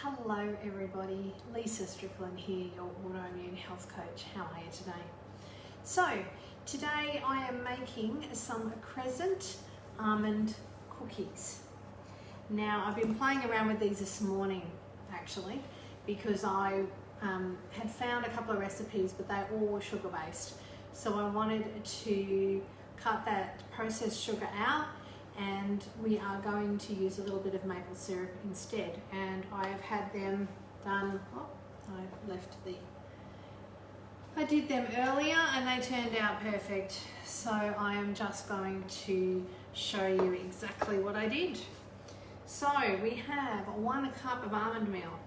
Hello everybody, Lisa Strickland here, your autoimmune health coach. How are you today? So, today I am making some Crescent almond cookies. Now, I've been playing around with these this morning actually because I had found a couple of recipes, but they all were sugar based. So I wanted to cut that processed sugar out, and we are going to use a little bit of maple syrup instead. And I have had them done, I did them earlier and they turned out perfect. So I am just going to show you exactly what I did. So we have 1 cup of almond meal.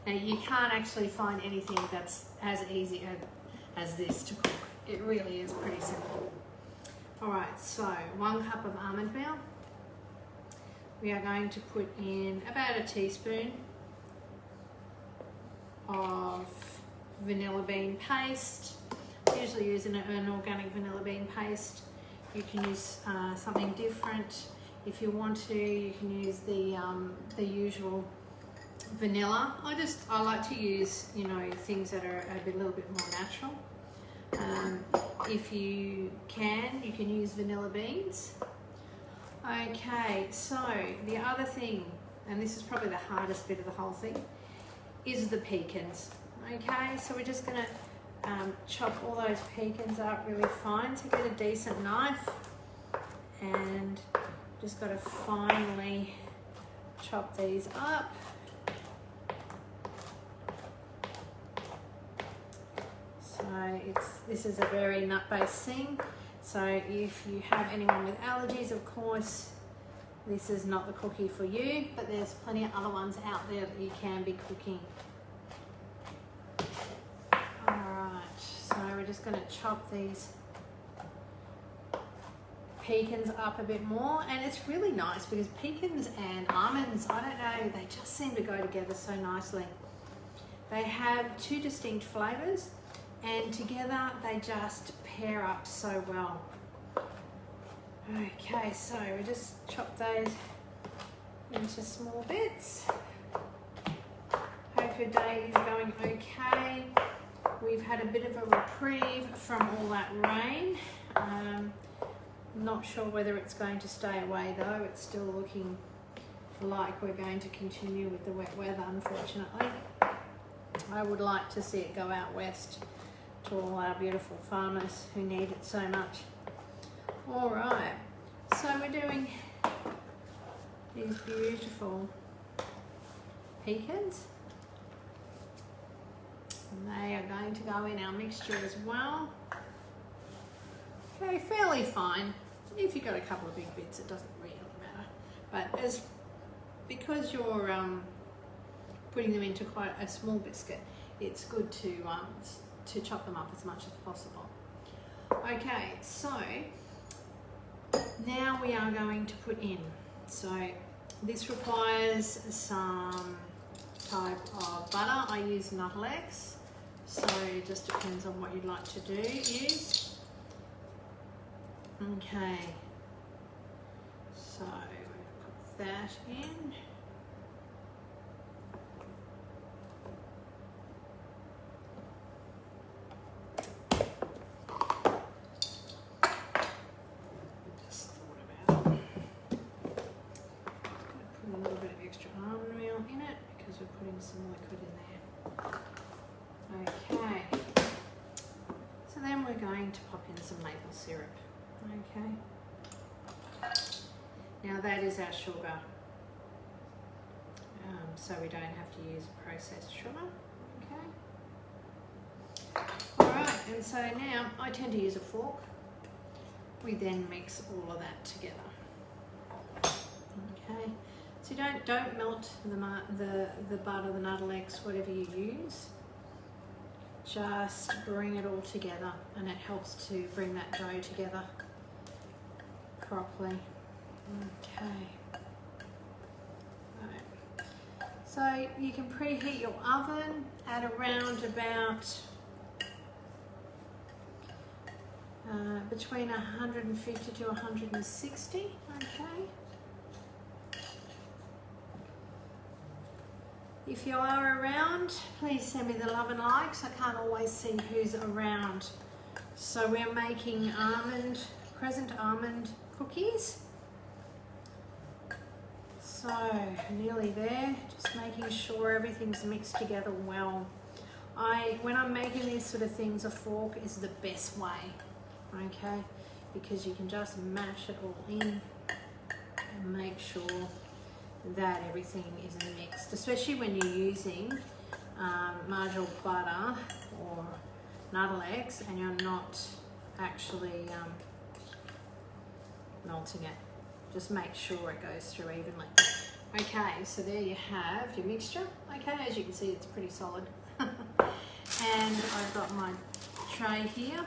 Now you can't actually find anything that's as easy as this to cook. It really is pretty simple. Alright, so 1 cup of almond meal. We are going to put in about a teaspoon of vanilla bean paste. I usually use an organic vanilla bean paste. You can use something different. If you want to, you can use the usual vanilla. I like to use, things that are a little bit more natural. If you can use vanilla beans. Okay, so the other thing, and this is probably the hardest bit of the whole thing, is the pecans. Okay, so we're just gonna chop all those pecans up really fine. So get a decent knife and just got to finely chop these up. So this is a very nut-based thing. So if you have anyone with allergies, of course, this is not the cookie for you, but there's plenty of other ones out there that you can be cooking. Alright, so we're just going to chop these pecans up a bit more, and it's really nice because pecans and almonds, I don't know, they just seem to go together so nicely. They have 2 distinct flavours, and together they just pair up so well. Okay, so we just chop those into small bits. Hope your day is going okay. We've had a bit of a reprieve from all that rain. Not sure whether it's going to stay away though. It's still looking like we're going to continue with the wet weather, unfortunately. I would like to see it go out west to all our beautiful farmers who need it so much. All right, so we're doing these beautiful pecans, and they are going to go in our mixture as well. Okay, fairly fine. If you've got a couple of big bits, it doesn't really matter. But because you're putting them into quite a small biscuit, it's good to chop them up as much as possible. Okay, so now we are going to put in. So this requires some type of butter. I use Nuttalex, so it just depends on what you'd like to use. Okay, so we're going to put that in. Just thought about it. Put a little bit of extra almond meal in it because we're putting some liquid in there. Okay, so then we're going to pop in some maple syrup. Okay, now that is our sugar, so we don't have to use processed sugar. Okay, all right, and so now I tend to use a fork. We then mix all of that together. Okay, so don't melt the butter, the Nuttalex, whatever you use. Just bring it all together, and it helps to bring that dough together properly. Okay. Right. So you can preheat your oven at around about between 150 to 160. Okay. If you are around, please send me the love and likes. I can't always see who's around. So we're making Crescent almond cookies. So nearly there, just making sure everything's mixed together well. When I'm making these sort of things, a fork is the best way, okay? Because you can just mash it all in and make sure that everything is mixed, especially when you're using marginal butter or nuttall eggs and you're not actually melting it. Just make sure it goes through evenly. Okay, so there you have your mixture. Okay, as you can see, it's pretty solid. And I've got my tray here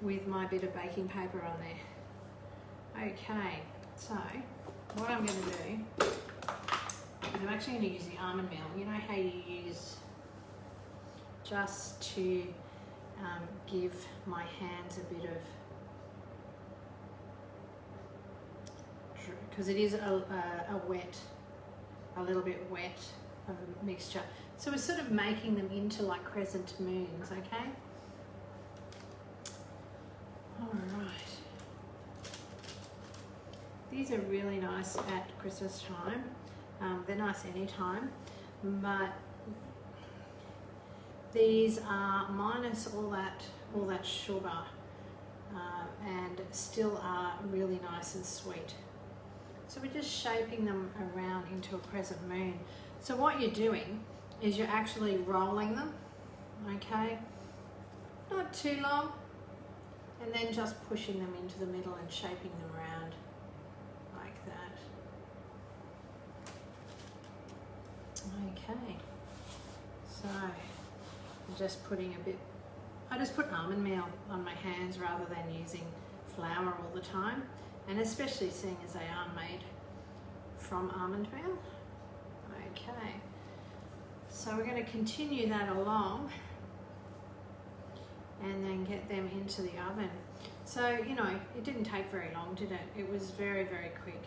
with my bit of baking paper on there. Okay, so what I'm going to do is I'm actually going to use the almond meal. You know how you use just to give my hands a bit of, because it is a little bit wet of a mixture. So we're sort of making them into like crescent moons, okay? All right. These are really nice at Christmas time. They're nice anytime, but these are minus all that sugar and still are really nice and sweet. So we're just shaping them around into a crescent moon. So what you're doing is you're actually rolling them, okay? Not too long, and then just pushing them into the middle and shaping them around like that. Okay, so I'm just putting I just put almond meal on my hands rather than using flour all the time, and especially seeing as they are made from almond meal. Okay, so we're going to continue that along and then get them into the oven. So, you know, it didn't take very long, did it? It was very, very quick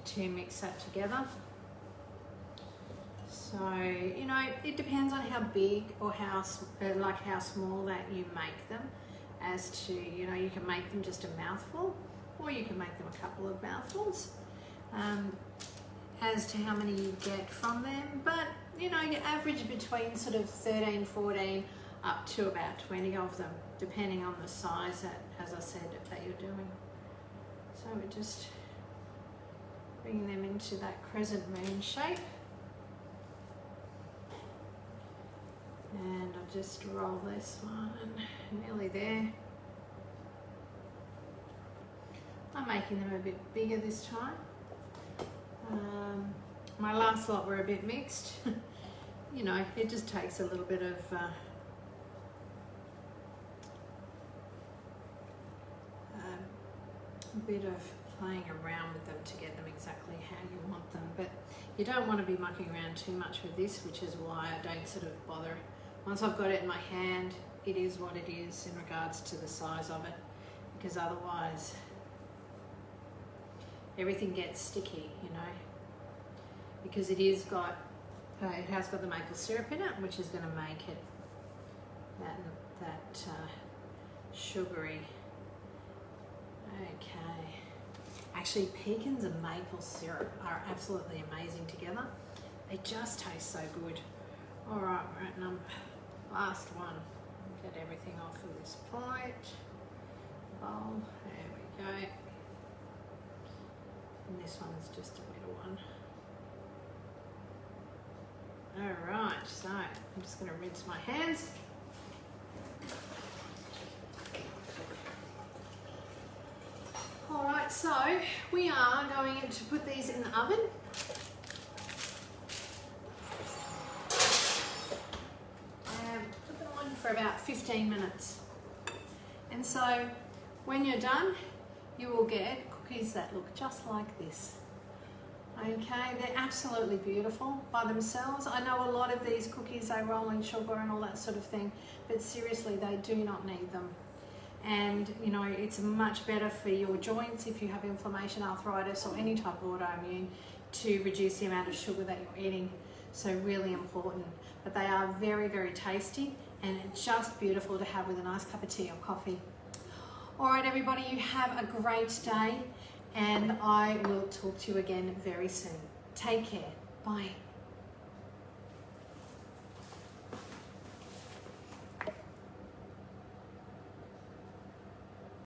to mix that together. So, you know, it depends on how big or how small that you make them, as to, you know, you can make them just a mouthful or you can make them a couple of mouthfuls, as to how many you get from them. But, you know, you average between sort of 13, 14 up to about 20 of them, depending on the size that, as I said, that you're doing. So we're just bringing them into that crescent moon shape. And I'll just roll this one, nearly there. I'm making them a bit bigger this time. My last lot were a bit mixed. You know, it just takes a little bit of playing around with them to get them exactly how you want them. But you don't want to be mucking around too much with this, which is why I don't sort of bother. Once I've got it in my hand, it is what it is in regards to the size of it, because otherwise everything gets sticky, you know, because it has got the maple syrup in it, which is going to make it that sugary. Okay, actually pecans and maple syrup are absolutely amazing together. They just taste so good. All right, we're at last one. Get everything off of this plate, bowl. There we go. And this one's just a little one. All right, so I'm just going to rinse my hands. All right, so we are going to put these in the oven. Put them on for about 15 minutes. And so when you're done, you will get cookies that look just like this. Okay, they're absolutely beautiful by themselves. I know a lot of these cookies, they roll in sugar and all that sort of thing, but seriously, they do not need them. And, you know, it's much better for your joints if you have inflammation, arthritis, or any type of autoimmune, to reduce the amount of sugar that you're eating. So really important, but they are very, very tasty and just beautiful to have with a nice cup of tea or coffee. All right, everybody, you have a great day, and I will talk to you again very soon. Take care. Bye.